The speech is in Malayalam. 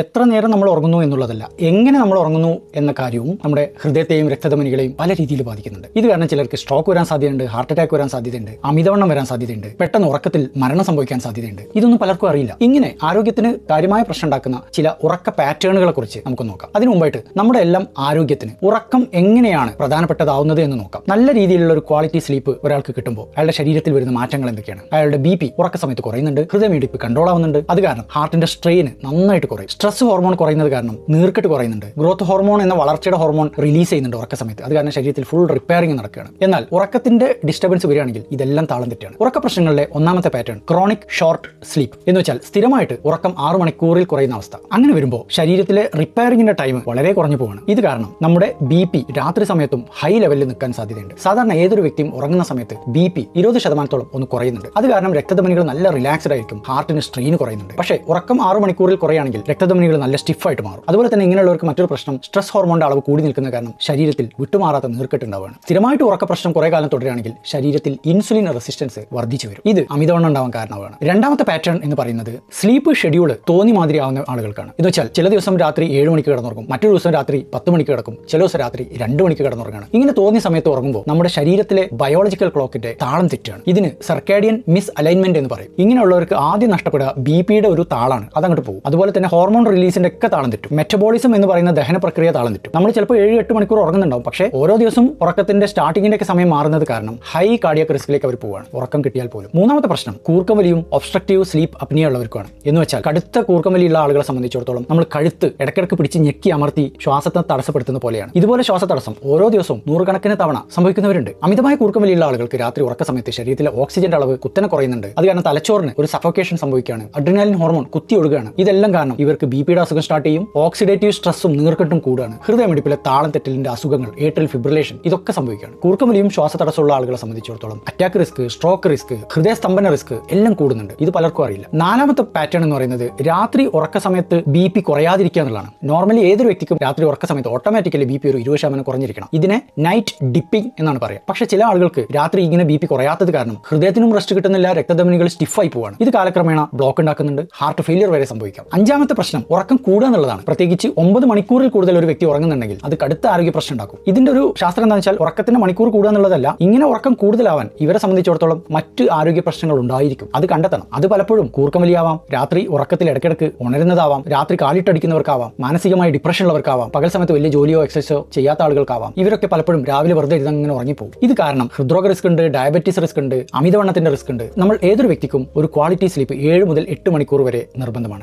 എത്ര നേരം നമ്മൾ ഉറങ്ങുന്നു എന്നുള്ളതല്ല, എങ്ങനെ നമ്മൾ ഉറങ്ങുന്നു എന്ന കാര്യവും നമ്മുടെ ഹൃദയത്തെയും രക്തധമനികളെയും പല രീതിയിൽ ബാധിക്കുന്നുണ്ട്. ഇത് കാരണം ചിലർക്ക് സ്ട്രോക്ക് വരാൻ സാധ്യതയുണ്ട്, ഹാർട്ട് അറ്റാക്ക് വരാൻ സാധ്യതയുണ്ട്, അമിതവണ്ണം വരാൻ സാധ്യതയുണ്ട്, പെട്ടെന്ന് ഉറക്കത്തിൽ മരണം സംഭവിക്കാൻ സാധ്യതയുണ്ട്. ഇതൊന്നും പലർക്കും അറിയില്ല. ഇങ്ങനെ ആരോഗ്യത്തിന് കാര്യമായ പ്രശ്നം ഉണ്ടാക്കുന്ന ചില ഉറക്ക പാറ്റേണുകളെ കുറിച്ച് നമുക്ക് നോക്കാം. അതിനു മുമ്പായിട്ട് നമ്മുടെ എല്ലാം ആരോഗ്യത്തിന് ഉറക്കം എങ്ങനെയാണ് പ്രധാനപ്പെട്ടതാവുന്നത് എന്ന് നോക്കാം. നല്ല രീതിയിലുള്ള ഒരു ക്വാളിറ്റി സ്ലീപ്പ് ഒരാൾക്ക് കിട്ടുമ്പോൾ അയാളുടെ ശരീരത്തിൽ വരുന്ന മാറ്റങ്ങൾ എന്തൊക്കെയാണ്? അയാളുടെ BP ഉറക്ക സമയത്ത് കുറയുന്നുണ്ട്, ഹൃദയമിടിപ്പ് കൺട്രോൾ ആവുന്നുണ്ട്, അത് കാരണം ഹാർട്ടിന്റെ സ്ട്രെയിൻ നന്നായിട്ട് കുറയും. സ്ട്രെസ് ഹോർമോൺ കുറയുന്നത് കാരണം നീർക്കെട്ട് കുറയുന്നുണ്ട്, ഗ്രോത്ത് ഹോർമോൺ എന്ന വളർച്ചയുടെ ഹോർമോൺ റിലീസ് ചെയ്യുന്നുണ്ട് ഉറക്ക സമയത്ത്. അത് കാരണം ശരീരത്തിൽ ഫുൾ റിപ്പയറിംഗ് നടക്കുകയാണ്. എന്നാൽ ഉറക്കത്തിന്റെ ഡിസ്റ്റർബൻസ് വരികയാണെങ്കിൽ ഇതെല്ലാം താളം തെറ്റാണ്. ഉറക്ക പ്രശ്നങ്ങളുടെ ഒന്നാമത്തെ പാറ്റേൺ ക്രോണിക് ഷോർട്ട് സ്ലീപ്പ് എന്ന് വെച്ചാൽ സ്ഥിരമായിട്ട് ഉറക്കം 6 മണിക്കൂറിൽ കുറയുന്ന അവസ്ഥ. അങ്ങനെ വരുമ്പോൾ ശരീരത്തിലെ റിപ്പയറിംഗിന്റെ ടൈം വളരെ കുറഞ്ഞു പോവാണ്. ഇത് കാരണം നമ്മുടെ BP രാത്രി സമയത്തും ഹൈ ലെവലിൽ നിൽക്കാൻ സാധ്യതയുണ്ട്. സാധാരണ ഏതൊരു വ്യക്തിയും ഉറങ്ങുന്ന സമയത്ത് BP 20% ഒന്ന് കുറയുന്നുണ്ട്. അത് കാരണം രക്തധമനികൾ നല്ല റിലാക്സ്ഡ് ആയിരിക്കും, ഹാർട്ടിന് സ്ട്രെയിൻ കുറയുന്നുണ്ട്. പക്ഷേ ഉറക്കം 6 മണിക്കൂറിൽ കുറയുകയാണെങ്കിൽ രക്തധമനികൾ നല്ല സ്റ്റിഫായിട്ട് മാറും. അതുപോലെ തന്നെ ഇങ്ങനെയുള്ളവർക്ക് മറ്റൊരു പ്രശ്നം സ്ട്രെസ് ഹോർമോണിന്റെ അളവ് കൂടി നിൽക്കുന്ന കാരണം ശരീരത്തിൽ വിട്ടുമാറാത്ത നീർക്കെട്ട് ഉണ്ടാവുകയാണ്. സ്ഥിരമായിട്ട് ഉറക്ക പ്രശ്നം കുറെ കാലം തുടരുകയാണെങ്കിൽ ശരീരത്തിൽ ഇൻസുലിൻ റെസിസ്റ്റൻസ് വർദ്ധിച്ചു വരും. ഇത് അമിതവണ്ണം ഉണ്ടാവാൻ കാരണമാണ്. രണ്ടാമത്തെ പാറ്റേൺ എന്ന് പറയുന്നത് സ്ലീപ്പ് ഷെഡ്യൂൾ തോന്നി മാതിരി ആവുന്ന ആളുകൾക്കാണ്. എന്ന് വെച്ചാൽ ചില ദിവസം രാത്രി 7 മണിക്ക് കിടന്നുറങ്ങും, മറ്റൊരു ദിവസം രാത്രി 10 മണിക്ക് കിടക്കും, ചില ദിവസം രാത്രി 2 മണിക്ക് കിടന്നുറങ്ങാണ്. ഇങ്ങനെ തോന്നിയ സമയത്ത് ഉറങ്ങുമ്പോൾ നമ്മുടെ ശരീരത്തിലെ ബയോളജിക്കൽ ക്ലോക്കിന്റെ താളം തെറ്റാണ്. ഇതിന് സർക്കാഡിയൻ മിസ് അലൈൻമെന്റ് എന്ന് പറയും. ഇങ്ങനെയുള്ളവർക്ക് ആദ്യം നഷ്ടപ്പെടുക BPയുടെ ഒരു താളാണ്, അതങ്ങോട്ട് പോകും. അതുപോലെ തന്നെ ഹോർമോൺ റിലീസിന്റെ ഒക്കെ താളം തെറ്റും. മെറ്റബോളിസം എന്ന് പറയുന്ന ദഹന പ്രക്രിയ താളം തെറ്റും. നമ്മൾ ചിലപ്പോൾ 7-8 മണിക്കൂർ ഉറങ്ങുന്നുണ്ടാവും, പക്ഷേ ഓരോ ദിവസം ഉറക്കത്തിന്റെ സ്റ്റാർട്ടിങ്ങിന്റെ ഒക്കെ സമയം മാറുന്നത് കാരണം ഹൈ കാർഡിയക് റിസ്കിലേക്ക് അവർ പോവാണ്, ഉറക്കം കിട്ടിയാൽ പോലും. മൂന്നാമത്തെ പ്രശ്നം കൂർക്കം വലിയും ഒബ്സ്ട്രക്റ്റീവ് സ്ലീപ്പ് അപ്നിയ ഉള്ളവർക്കാണ്. എന്ന് വെച്ചാൽ കടുത്ത കൂർക്കം വലിയുള്ള ആളുകളെ സംബന്ധിച്ചിടത്തോളം നമ്മൾ കഴുത്ത് ഇടയ്ക്കിടയ്ക്ക് പിടിച്ച് ഞെക്കി അമർത്തി ശ്വാസത്തെ തടസ്സപ്പെടുത്തുന്ന പോലെയാണ്. ഇതുപോലെ ശ്വാസതടസ്സം ഓരോ ദിവസവും 100 കണക്കിന് തവണ സംഭവിക്കുന്നവരുണ്ട്. അമിതമായ കൂർക്കം വലിയുള്ള ആളുകൾക്ക് രാത്രി ഉറക്ക സമയത്ത് ശരീരത്തിലെ ഓക്സിജന്റെ അളവ് കുത്തനെ കുറയുന്നുണ്ട്. അത് കാരണം തലച്ചോറിന് ഒരു സഫോക്കേഷൻ സംഭവിക്കുകയാണ്, അഡ്രിനാലിൻ ഹോർമോൺ കുത്തി ഒഴുകുകയാണ്. ഇതെല്ലാം കാരണം ഇവർക്ക് BPയുടെ അസുഖം സ്റ്റാർട്ട് ചെയ്യും, ഓക്സിഡേറ്റീവ് സ്ട്രെസ്സും നീർക്കെട്ടും കൂടുകയാണ്, ഹൃദയമിടിപ്പിലെ താളം തെറ്റലിന്റെ അസുഖങ്ങൾ, ഏട്രിയൽ ഫിബ്രിലേഷൻ ഇതൊക്കെ സംഭവിക്കുകയാണ്. കൂർക്കം വലിയും ശ്വാസതടസ്സമുള്ള ആളുകളെ സംബന്ധിച്ചിടത്തോളം അറ്റാക്ക് റിസ്ക്, സ്ട്രോക്ക് റിസ്ക്, ഹൃദയസ്തംഭന റിസ്ക് എല്ലാം കൂടുന്നുണ്ട്. ഇത് പലർക്കും അറിയില്ല. നാലാമത്തെ പാറ്റേൺ എന്ന് പറയുന്നത് രാത്രി ഉറക്ക സമയത്ത് BP കുറയാതിരിക്കുക എന്നുള്ളതാണ്. നോർമലി ഏതൊരു വ്യക്തിക്കും രാത്രി ഉറക്ക സമയത്ത് ഓട്ടോമാറ്റിക്കലി BP ഒരു 20% കുറഞ്ഞിരിക്കണം. ഇതിനെ നൈറ്റ് ഡിപ്പിംഗ് എന്നാണ് പറയുക. പക്ഷേ ചില ആളുകൾക്ക് രാത്രി ഇങ്ങനെ BP കുറയാത്തത് കാരണം ഹൃദയത്തിനും റെസ്റ്റ് കിട്ടുന്നില്ല, രക്തധമനികൾ സ്റ്റിഫായി പോവാണ്. ഇത് കാലക്രമേണ ബ്ലോക്ക് ഉണ്ടാക്കുന്നുണ്ട്, ഹാർട്ട് ഫെയിലിയർ വരെ സംഭവിക്കാം. അഞ്ചാമത്തെ പ്രശ്നം ഉറക്കം കൂടുക എന്നുള്ളതാണ്. പ്രത്യേകിച്ച് 9 മണിക്കൂറിൽ കൂടുതൽ ഒരു വ്യക്തി ഉറങ്ങുന്നുണ്ടെങ്കിൽ അത് കടുത്ത ആരോഗ്യ പ്രശ്നം ഉണ്ടാക്കും. ഇതിന്റെ ഒരു ശാസ്ത്രം എന്താണെന്ന് വെച്ചാൽ ഉറക്കത്തിന്റെ മണിക്കൂർ കൂടുക എന്നുള്ളതല്ല, ഇങ്ങനെ ഉറക്കം കൂടുതലാവാൻ ഇവരെ സംബന്ധിച്ചിടത്തോളം മറ്റ് ആരോഗ്യ പ്രശ്നങ്ങൾ ഉണ്ടായിരിക്കും. അത് കണ്ടെത്തണം. അത് പലപ്പോഴും കൂർക്കം വലിയാവാം, രാത്രി ഉറക്കത്തിൽ ഇടയ്ക്കിടയ്ക്ക് ഉണരുന്നതാവാം, രാത്രി കാലിട്ടടിക്കുന്നവർക്കാവാം, മാനസികമായി ഡിപ്രഷൻ ഉള്ളവർക്കാവാം, പകൽ സമയത്ത് വലിയ ജോലിയോ എക്സസൈസോ ചെയ്യാത്ത ആളുകൾക്കാവാം. ഇവരൊക്കെ പലപ്പോഴും രാവിലെ വെറുതെ ഇരുന്നങ്ങനെ ഉറങ്ങിപ്പോകും. ഇത് കാരണം ഹൃദ്രോഗ റിസ്ക് ഉണ്ട്, ഡയബറ്റീസ് റിസ്ക് ഉണ്ട്, അമിതവണ്ണത്തിന്റെ റിസ്ക് ഉണ്ട്. നമ്മൾ ഏതൊരു വ്യക്തിക്കും ഒരു ക്വാളിറ്റി സ്ലീപ്പ് 7 മുതൽ 8 മണിക്കൂർ വരെ നിർബന്ധമാണ്.